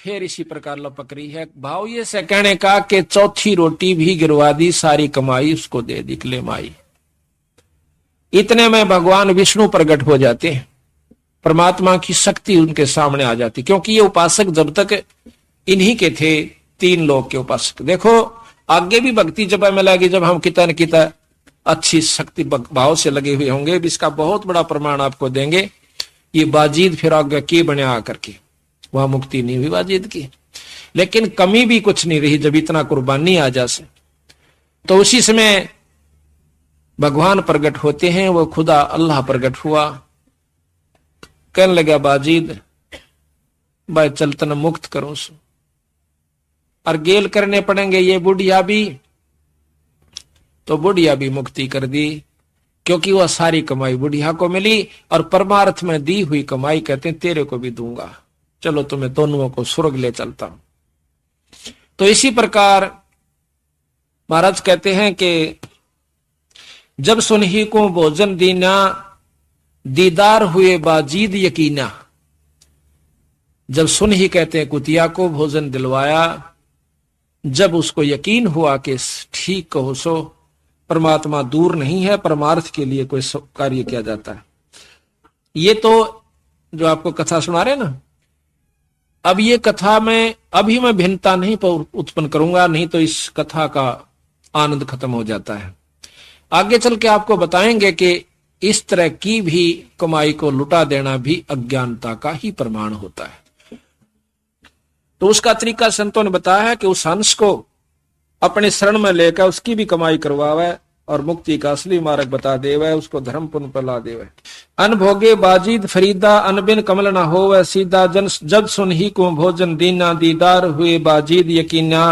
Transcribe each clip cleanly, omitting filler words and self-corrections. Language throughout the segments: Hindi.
फिर इसी प्रकार लपक रही है। भाव ये से कहने का कि चौथी रोटी भी गिरवा दी, सारी कमाई उसको दे दी ले माई। इतने में भगवान विष्णु प्रकट हो जाते हैं, परमात्मा की शक्ति उनके सामने आ जाती, क्योंकि ये उपासक जब तक इन्हीं के थे, 3 लोग के उपासक। देखो आगे भी भक्ति जब हमें लगी, जब हम कितना न कितना अच्छी शक्ति भाव से लगे हुए होंगे, इसका बहुत बड़ा प्रमाण आपको देंगे। ये बाजीद फिर आगे के बने आकर के, वहां मुक्ति नहीं हुई बाजीद की, लेकिन कमी भी कुछ नहीं रही जब इतना कुर्बानी आ जा से। तो उसी समय भगवान प्रकट होते हैं, वो खुदा अल्लाह प्रकट हुआ। कहने लगा बाजीद भाई चल तन मुक्त करो सो, और गेल करने पड़ेंगे ये बुढ़िया भी। तो बुढ़िया भी मुक्ति कर दी, क्योंकि वह सारी कमाई बुढ़िया को मिली, और परमार्थ में दी हुई कमाई कहते हैं तेरे को भी दूंगा, चलो तुम्हें दोनों को स्वर्ग ले चलता हूं। तो इसी प्रकार महाराज कहते हैं कि जब सुनही को भोजन दीना, दीदार हुए बाजीद यकीना। जब सुन ही कहते हैं कुतिया को भोजन दिलवाया, जब उसको यकीन हुआ कि ठीक कहो सो परमात्मा दूर नहीं है, परमार्थ के लिए कोई कार्य किया जाता है। ये तो जो आपको कथा सुना रहे ना, अब ये कथा में अभी मैं भिन्नता नहीं उत्पन्न करूंगा, नहीं तो इस कथा का आनंद खत्म हो जाता है। आगे चल के आपको बताएंगे कि इस तरह की भी कमाई को लुटा देना भी अज्ञानता का ही प्रमाण होता है। तो उसका तरीका संतों ने बताया है कि उस हंस को अपने शरण में लेकर उसकी भी कमाई करवावे, और मुक्ति का असली मार्ग बता देवे, उसको धर्म पुण्य पर ला देवे। अनभोगे बाजीद फरीदा, अनबिन कमल न होवे सीधा। जन जब सुन ही को भोजन दीना, दीदार हुए बाजीद यकीना।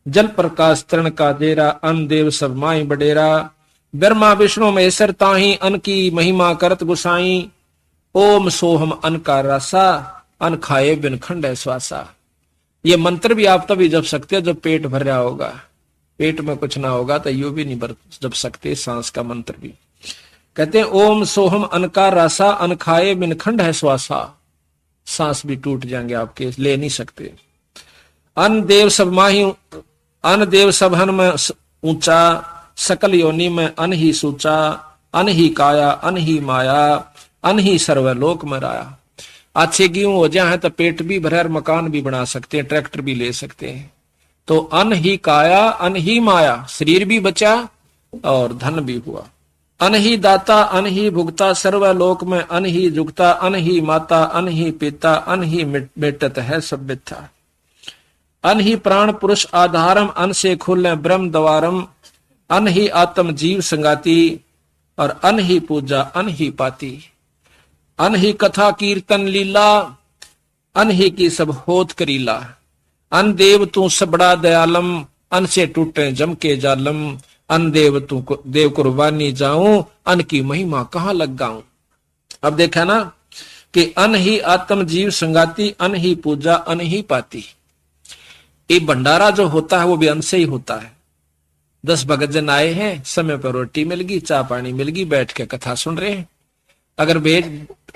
जल प्रकाश तरण का देरा, अन देव सब माई बडेरा। ब्रह्मा विष्णु महेश्वर ताही, अन की महिमा करत गुसाई। ओम सोहम अन का रासा, अन खाए बिन खंड है श्वासा। ये मंत्र भी आप तभी जप सकते हैं जब पेट भर रहा होगा, पेट में कुछ ना होगा तो यू भी नहीं जप सकते सांस का मंत्र भी। कहते हैं ओम सोहम अन का रासा, अन खाए बिन खंड है श्वासा। सांस भी टूट जाएंगे आपके, ले नहीं सकते। अन देव सब माही, अन देव सब हन में ऊंचा। सकल योनि में अन ही सूचा। अन ही काया, अन ही माया। अन ही सर्वलोक में राया। अच्छे गेहूं हो जाए तो पेट भी भरा, मकान भी बना सकते हैं, ट्रैक्टर भी ले सकते हैं। तो अन ही काया, अन ही माया, शरीर भी बचा और धन भी हुआ। अन ही दाता, अन ही भुगता, सर्वलोक में अन ही जुगता। अन ही माता, अन ही पिता, अन ही मेटत है सब मिथ्या। अन ही प्राण पुरुष आधारम, अन से खुले ब्रह्म द्वारम। अन ही आत्म जीव संगाती, और अन ही पूजा अन ही पाती। अन ही कथा कीर्तन लीला, अन ही की सब होत करीला। अन देव तू सबड़ा दयालम, अन से टूटे जम के जालम। अन देव तू देव कुर्बानी जाऊं, अन की महिमा कहां लग गाऊं। अब देखा ना कि अन ही आत्म जीव संगाती, अन ही पूजा अन ही पाती। ये भंडारा जो होता है वो भी अन्न से ही होता है। 10 भगत जन आए हैं, समय पर रोटी मिल गई, चाय पानी मिल गई, बैठ के कथा सुन रहे हैं। अगर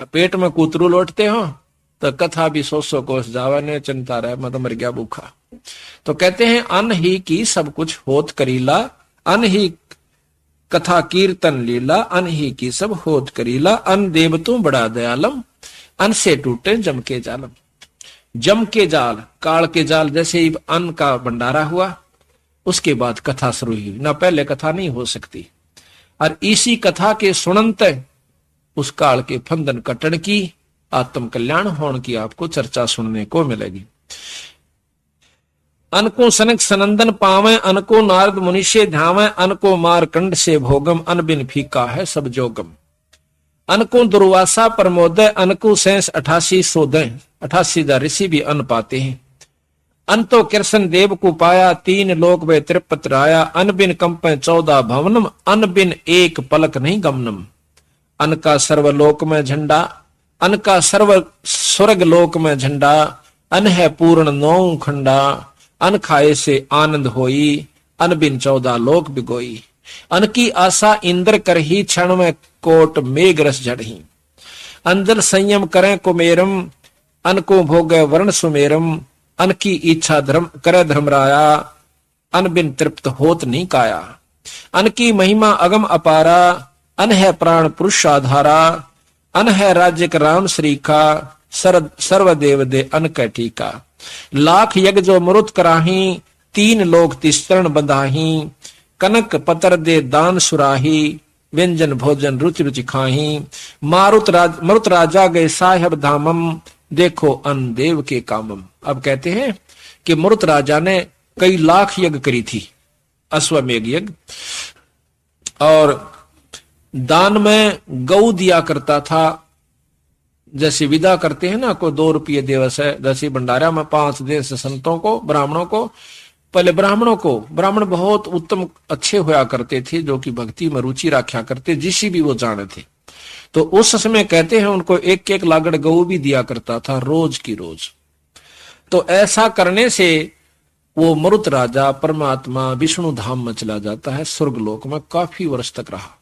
पेट में कूतरू लौटते हो तो कथा भी 100 कोस जावा ने चिंता रहे, मैं तो मर गया भूखा। तो कहते हैं अन ही की सब कुछ होत करीला, अन ही कथा कीर्तन लीला। अन ही की सब होत करीला। अन देव तू बड़ा दयालम, अन से टूटे जम के जालम। जम के जाल, काल के जाल, जैसे ही अन्न का भंडारा हुआ उसके बाद कथा शुरू हुई, ना पहले कथा नहीं हो सकती। और इसी कथा के सुनंत उस काल के फंदन कटण की, आत्म कल्याण होने की आपको चर्चा सुनने को मिलेगी। अनको सनक सनंदन पावे, अनको नारद मुनि से ध्यावे। अनको मारकंड से भोगम, अन बिन फीका है सब जोगम। अनको दुर्वासा प्रमोदय, अनको सेंस 88 सोदय। 88 ऋषि भी अन्न पाते हैं। अन तो कृष्ण देव को पाया, 3 लोक वे त्रिपत राया। अन बिन कंपे 14 भवनम, अन बिन एक पलक नहीं गमनम। अन का सर्वलोक में झंडा, अन का सर्व स्वर्ग लोक में झंडा। अन है पूर्ण 9 खंडा, अन खाए से आनंद होई। अन बिन 14 लोक बिगोई। अन की आशा इंद्र कर ही, क्षण में कोट मेघ रस झड़ही। अंदर संयम करें कुमेरम, अन को भोग वर्ण सुमेरम, अन की इच्छा धर्म करे धर्मराया, अन बिन तृप्त होत नहीं काया। अन की महिमा अगम अपारा, अन है प्राण पुरुष आधारा, अन है राज्य राम श्री का, सर्वदेव दे अन कै टीका। लाख यज्ञ जो मरुत कराही, तीन लोक तिस्तरण बंधाही, कनक पतर दे दान सुराही, व्यंजन भोजन रुचि रुचि खाही। मरुत राजा गए साहेब धामम, देखो अन देव के कामम। अब कहते हैं कि मरुत राजा ने कई लाख यज्ञ करी थी, अश्वमेघ यज्ञ, और दान में गौ दिया करता था। जैसे विदा करते हैं ना, कोई 2 रुपये दिवस है, जैसे भंडारा में 5 देश संतों को, ब्राह्मणों को। पहले ब्राह्मण बहुत उत्तम अच्छे होया करते थे, जो कि भक्ति में रुचि रखा करते, जिसी भी वो जाने थे। तो उस समय कहते हैं उनको 1-1 लागड़ गऊ भी दिया करता था, रोज की रोज। तो ऐसा करने से वो मरुत राजा परमात्मा विष्णु धाम में चला जाता है, स्वर्गलोक में काफी वर्ष तक रहा।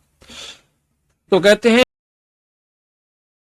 तो कहते हैं